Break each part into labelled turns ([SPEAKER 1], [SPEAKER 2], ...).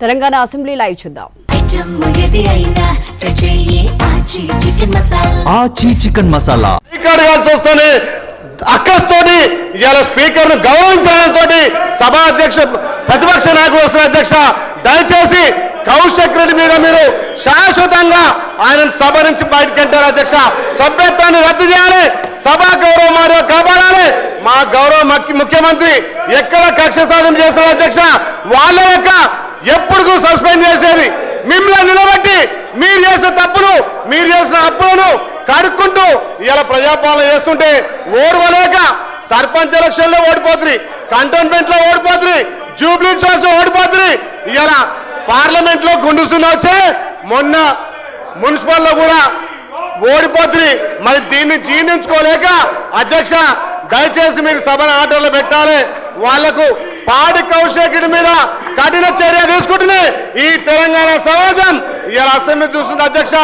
[SPEAKER 1] Telangana assembly live చూద్దాం.
[SPEAKER 2] ఆచి chicken masala
[SPEAKER 3] చూస్తూనే అక్కస్తోటి ఇవాళ స్పీకర్ ను గౌరవించడంతో సభా అధ్యక్ష ప్రతిపక్ష నాయకుడు వస్తున్న అధ్యక్ష దయచేసి కౌశిక్ రెడ్డి మీద మీరు శాశ్వతంగా ఆయన సభ నుంచి బయటకు వెళ్తారు అధ్యక్ష. సభ్యత్వాన్ని రద్దు చేయాలి, సభా గౌరవం మరియు కాపాడాలి. మా గౌరవ ముఖ్యమంత్రి ఎక్కడ కక్ష సాధన చేస్తున్నారు అధ్యక్ష, వాళ్ళ యొక్క ఎప్పుడు సస్పెండ్ చేసేది మిమ్మల్ని నిలబెట్టి మీరు చేసిన తప్పులు మీరు చేసిన అప్పులను కడుక్కుంటూ ఇలా ప్రజాపాలన చేస్తుంటే ఓర్వలేక సర్పంచ్ ఎలక్షన్ లో ఓడిపోతుంది, కంటోన్మెంట్ లో ఓడిపోతుంది, జూబ్లీ చోస్ ఓడిపోతుంది, ఇలా పార్లమెంట్ లో గుండుసున్న వచ్చే మొన్న మున్సిపల్ లో కూడా ఓడిపోతుంది. మరి దీన్ని జీర్ణించుకోలేక అధ్యక్ష దయచేసి మీరు సభను ఆటోలో పెట్టాలి. వాళ్లకు పాడి కౌశికుడి మీద కఠిన చర్య తీసుకుంటుంది ఈ తెలంగాణ సమాజం. ఇలా అసెంబ్లీ చూస్తుంది అధ్యక్ష,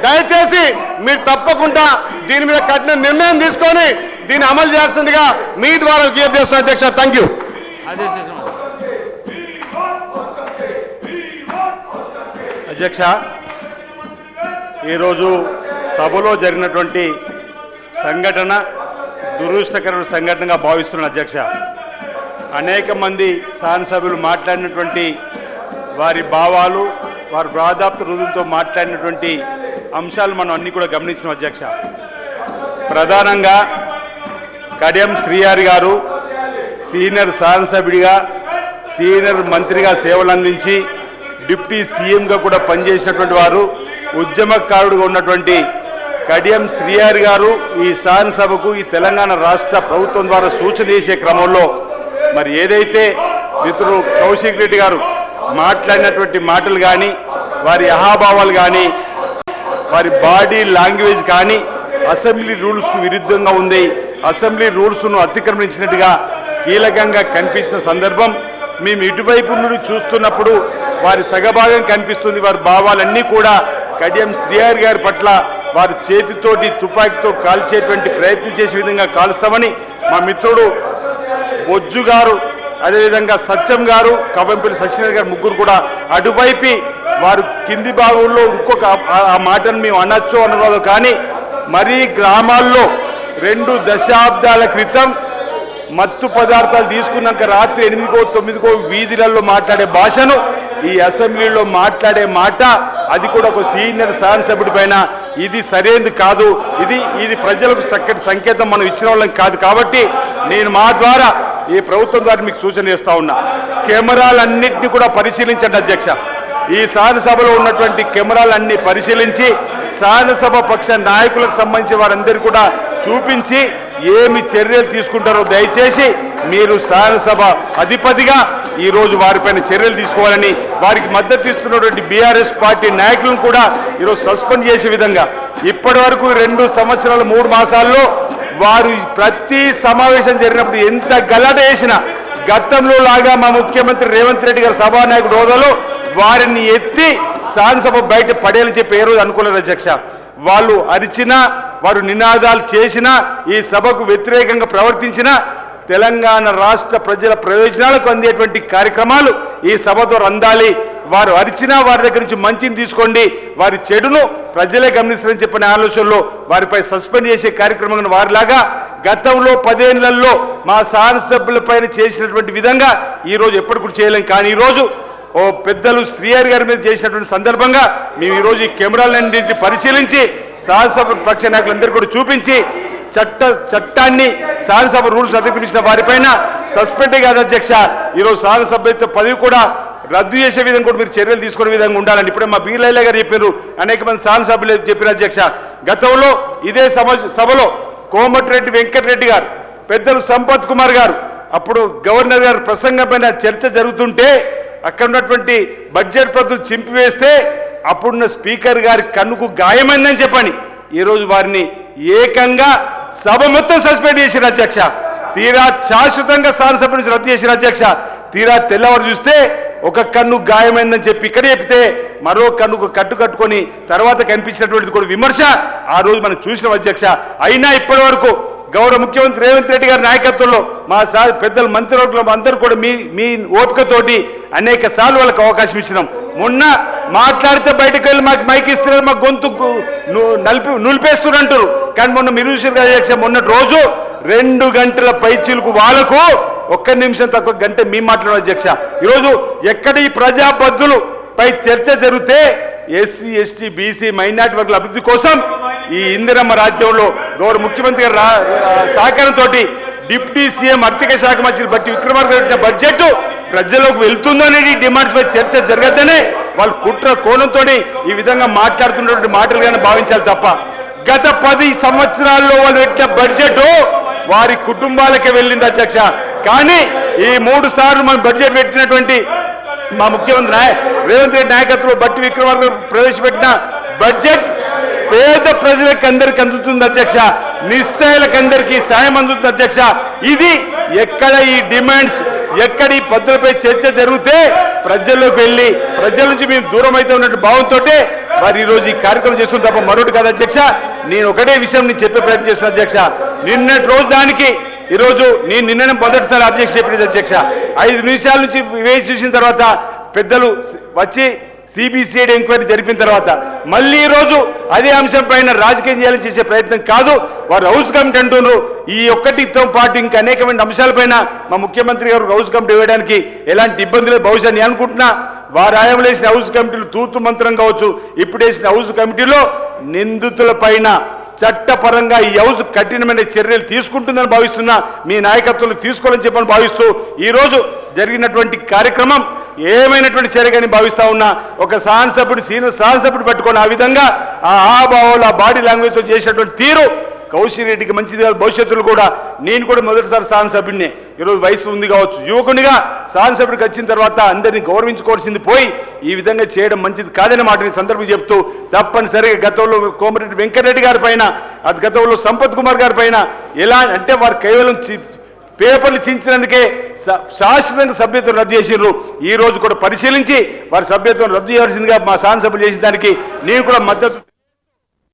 [SPEAKER 3] దయచేసి మీరు తప్పకుండా దీని మీద కఠిన నిర్ణయం తీసుకొని దీన్ని అమలు చేయాల్సిందిగా మీ ద్వారా విజ్ఞప్తి చేస్తున్నా అధ్యక్ష. థ్యాంక్ యూ
[SPEAKER 4] అధ్యక్ష. ఈరోజు సభలో జరిగినటువంటి సంఘటన దురదృష్టకరమైన సంఘటనగా భావిస్తున్న అధ్యక్ష. అనేక మంది శాసనసభ్యులు మాట్లాడినటువంటి వారి భావాలు, వారి ప్రాధాప్త రుజువులతో మాట్లాడినటువంటి అంశాలు మనం అన్నీ కూడా గమనించిన అధ్యక్ష. ప్రధానంగా కడియం శ్రీహరి గారు సీనియర్ శాసనసభ్యుడిగా, సీనియర్ మంత్రిగా సేవలు అందించి డిప్యూటీ సీఎంగా కూడా పనిచేసినటువంటి వారు, ఉద్యమకారుడుగా ఉన్నటువంటి కడియం శ్రీహరి గారు ఈ శాసనసభకు ఈ తెలంగాణ రాష్ట్ర ప్రభుత్వం ద్వారా సూచన చేసే క్రమంలో మరి ఏదైతే మిత్రుడు కౌశిక్ రెడ్డి గారు మాట్లాడినటువంటి మాటలు కానీ, వారి అహాభావాలు కానీ, వారి బాడీ లాంగ్వేజ్ కానీ అసెంబ్లీ రూల్స్కు విరుద్ధంగా ఉంది, అసెంబ్లీ రూల్స్ను అతిక్రమించినట్టుగా కీలకంగా కనిపించిన సందర్భం మేము ఇటువైపు నుండి చూస్తున్నప్పుడు వారి సగభాగం కనిపిస్తుంది. వారి భావాలన్నీ కూడా కడియం శ్రీహరి గారి పట్ల వారి చేతితోటి తుపాకీతో కాల్చేటువంటి ప్రయత్నం చేసే విధంగా కాలుస్తామని మా మిత్రుడు బొజ్జు గారు, అదేవిధంగా సత్యం గారు, కవంపల్లి సత్యనారాయణ గారు ముగ్గురు కూడా అటువైపు వారు కింది భాగంలో ఇంకొక ఆ మాటను మేము అనొచ్చు అనరాదు, కానీ మరీ గ్రామాల్లో 2 దశాబ్దాల క్రితం మత్తు పదార్థాలు తీసుకున్నాక రాత్రి 8కో 9కో వీధులలో మాట్లాడే భాషను ఈ అసెంబ్లీలో మాట్లాడే మాట, అది కూడా ఒక సీనియర్ శాసనసభ్యుడి పైన ఇది సరైనది కాదు. ఇది ప్రజలకు చక్కటి సంకేతం మనం ఇచ్చిన వాళ్ళం కాదు. కాబట్టి నేను మా ద్వారా ఈ ప్రభుత్వం ద్వారా మీకు సూచన చేస్తా ఉన్నా, కెమెరాలన్నింటినీ కూడా పరిశీలించండి అధ్యక్ష. ఈ శాసనసభలో ఉన్నటువంటి కెమెరాలన్నీ పరిశీలించి శాసనసభ పక్ష నాయకులకు సంబంధించి వారందరూ కూడా చూపించి ఏమి చర్యలు తీసుకుంటారో దయచేసి మీరు శాసనసభ అధిపతిగా ఈరోజు వారిపైన చర్యలు తీసుకోవాలని, వారికి మద్దతు ఇస్తున్నటువంటి బీఆర్ఎస్ పార్టీ నాయకులను కూడా ఈరోజు సస్పెండ్ చేసే విధంగా ఇప్పటి వరకు 2 సంవత్సరాలు 3 మాసాల్లో వారు ప్రతి సమావేశం జరిగినప్పుడు ఎంత గలాట చేసినా గతంలో లాగా మా ముఖ్యమంత్రి రేవంత్ రెడ్డి గారు సభానాయకుడు హోదాలో వారిని ఎత్తి శాసనసభ బయట పడేయాలని చెప్పి ఏ రోజు అనుకోలేదు అధ్యక్ష. వాళ్ళు అరిచినా, వారు నినాదాలు చేసినా, ఈ సభకు వ్యతిరేకంగా ప్రవర్తించినా తెలంగాణ రాష్ట్ర ప్రజల ప్రయోజనాలకు అందేటువంటి కార్యక్రమాలు ఈ సభ ద్వారా అందాలి. వారు అరిచినా వారి దగ్గర నుంచి మంచిని తీసుకోండి, వారి చెడును ప్రజలే గమనిస్తారని చెప్పిన ఆలోచనలో వారిపై సస్పెండ్ చేసే కార్యక్రమం వారిలాగా గతంలో 10 ఏళ్లలో మా శాసనసభ్యులపైన చేసినటువంటి విధంగా ఈరోజు ఎప్పుడు కూడా చేయలేం. కానీ ఈరోజు పెద్దలు శ్రీహరి గారి మీద చేసినటువంటి సందర్భంగా మేము ఈరోజు ఈ కెమెరాలన్నింటినీ పరిశీలించి శాసనసభ పక్ష నాయకులందరూ కూడా చూపించి చట్టాన్ని శాసనసభ రూల్స్ అతిక్రమించిన వారిపైన సస్పెండ్ కాదు అధ్యక్ష, ఈరోజు శాసనసభ్యత్వ పదవి కూడా రద్దు చేసే విధంగా కూడా మీరు చర్యలు తీసుకునే విధంగా ఉండాలని ఇప్పుడే మా బీర్లయ్య గారు చెప్పారు, అనేక మంది శాసనసభ్యులు చెప్పారు అధ్యక్ష. గతంలో ఇదే సభలో కోమటిరెడ్డి వెంకటరెడ్డి గారు, పెద్దలు సంపత్ కుమార్ గారు, అప్పుడు గవర్నర్ గారు ప్రసంగం పైన చర్చ జరుగుతుంటే అక్కడ ఉన్నటువంటి బడ్జెట్ ప్రతులు చింపివేస్తే అప్పుడున్న స్పీకర్ గారి కన్నుకు గాయమైందని చెప్పని ఈరోజు వారిని ఏకంగా సభ మొత్తం సస్పెండ్ చేసిన అధ్యక్ష. తీరా శాశ్వతంగా శాసనసభ నుంచి రద్దు చేసిన అధ్యక్ష. తీరా తెల్లవారు చూస్తే ఒక కన్ను గాయమైందని చెప్పి ఇక్కడ చెప్తే మరో కన్నుకు కట్టుకొని తర్వాత కనిపించినటువంటిది కూడా విమర్శ ఆ రోజు మనం చూసిన అధ్యక్ష. అయినా ఇప్పటి వరకు గౌరవ ముఖ్యమంత్రి రేవంత్ రెడ్డి గారి నాయకత్వంలో మా పెద్దల మంత్రివర్గంలో అందరూ కూడా మీ ఓపికతోటి అనేక సార్లు వాళ్ళకి అవకాశం ఇచ్చినాం. మొన్న మాట్లాడితే బయటకు వెళ్ళి మాకు మైక్ ఇస్తున్నారు, మాకు గొంతు నులిపేస్తున్నారు. కానీ మొన్న మీరు చూసారు కదా అధ్యక్ష, మొన్నటి రోజు 2 గంటల పైచీలకు వాళ్ళకు 1 నిమిషం తక్కువ గంట మేము మాట్లాడారు అధ్యక్ష. ఈరోజు ఎక్కడ ఈ ప్రజాబద్ధులు పై చర్చ జరిగితే ఎస్సీ ఎస్టీ బీసీ మైనార్టీ వర్గాల అభివృద్ధి కోసం ఈ ఇందిరమ్మ రాజ్యంలో గౌరవ ముఖ్యమంత్రి గారి సహకారంతో డిప్యూటీ సీఎం ఆర్థిక శాఖ మంత్రి బట్టి విక్రమార్క పెట్టిన బడ్జెట్ ప్రజలకు వెళ్తుందనేది డిమాండ్స్ పై చర్చ జరగద్దనే వాళ్ళు కుట్ర కోణంతో ఈ విధంగా మాట్లాడుతున్నటువంటి మాటలుగానే భావించాలి తప్ప గత 10 సంవత్సరాల్లో వాళ్ళు పెట్టిన బడ్జెట్ వారి కుటుంబాలకే వెళ్ళింది అధ్యక్ష. కానీ ఈ 3 సార్లు మనం బడ్జెట్ పెట్టినటువంటి మా ముఖ్యమంత్రి రేవంత్ రెడ్డి నాయకత్వంలో బట్టి విక్రమార్క ప్రవేశపెట్టిన బడ్జెట్ పేద ప్రజలకు అందరికి అందుతుంది అధ్యక్ష, నిస్సహాయులకు అందరికీ సాయం అందుతుంది అధ్యక్ష. ఇది ఎక్కడ ఈ డిమాండ్స్ ఎక్కడ ఈ పద్ధతులపై చర్చ జరిగితే ప్రజల్లోకి వెళ్ళి ప్రజల నుంచి మేము దూరం అయితే ఉన్నట్టు భావంతో వారు ఈరోజు ఈ కార్యక్రమం చేస్తుంది తప్ప మరొకటి కాదు అధ్యక్ష. నేను ఒకటే విషయం నేను చెప్పే ప్రయత్నం చేస్తున్నా అధ్యక్ష. నిన్నటి రోజు దానికి ఈరోజు నేను నిన్ననే మొదటిసారి అబ్జెక్షన్ చెప్పినది అధ్యక్ష. 5 నిమిషాల నుంచి వేసి చూసిన తర్వాత పెద్దలు వచ్చి సిబిసిఐడి ఎంక్వైరీ జరిపిన తర్వాత మళ్ళీ ఈరోజు అదే అంశం పైన రాజకీయం చేయాలని చేసే ప్రయత్నం కాదు. వారు హౌస్ కమిటీ అంటున్నారు. ఈ ఒక్కటితో పాటు ఇంకా అనేకమైన అంశాలపైన మా ముఖ్యమంత్రి గారు హౌస్ కమిటీ వేయడానికి ఎలాంటి ఇబ్బందులు బహుశా నేను అనుకుంటున్నా. వారు ఆయంలో వేసిన హౌస్ కమిటీలు తూతు మంత్రం కావచ్చు. ఇప్పుడు వేసిన హౌస్ కమిటీలో నిందితుల పైన చట్టపరంగా ఈ హౌస్ కఠినమైన చర్యలు తీసుకుంటుందని భావిస్తున్నా. మీ నాయకత్వంలో తీసుకోవాలని చెప్పని భావిస్తూ ఈరోజు జరిగినటువంటి కార్యక్రమం ఏమైనటువంటి చర్యగాని భావిస్తా ఉన్నా. ఒక శాసనసభ్యుడు సీనియర్ శాసనసభ్యుడు పట్టుకొని ఆ విధంగా ఆ భావాలు ఆ బాడీ లాంగ్వేజ్తో చేసినటువంటి తీరు కౌశిక్ రెడ్డికి మంచిది కాదు. భవిష్యత్తులో కూడా నేను కూడా మొదటిసారి శాసనసభ్యుడిని, ఈరోజు వయసు ఉంది కావచ్చు, యువకునిగా శాసనసభ్యుడికి వచ్చిన తర్వాత అందరినీ గౌరవించుకోవాల్సింది పోయి ఈ విధంగా చేయడం మంచిది కాదని మాటని సందర్భం చెప్తూ తప్పనిసరిగా గతంలో కోమరెడ్డి వెంకటరెడ్డి గారి పైన గతంలో సంపత్ కుమార్ గారి పైన ఎలా అంటే వారు కేవలం పేపర్లు చించినందుకే శాశ్వతంగా సభ్యత్వం రద్దు చేసిర్రు. ఈ రోజు కూడా పరిశీలించి వారి సభ్యత్వం రద్దు చేయాల్సిందిగా మా శాసనసభ్యులు చేసిన దానికి నేను కూడా మద్దతు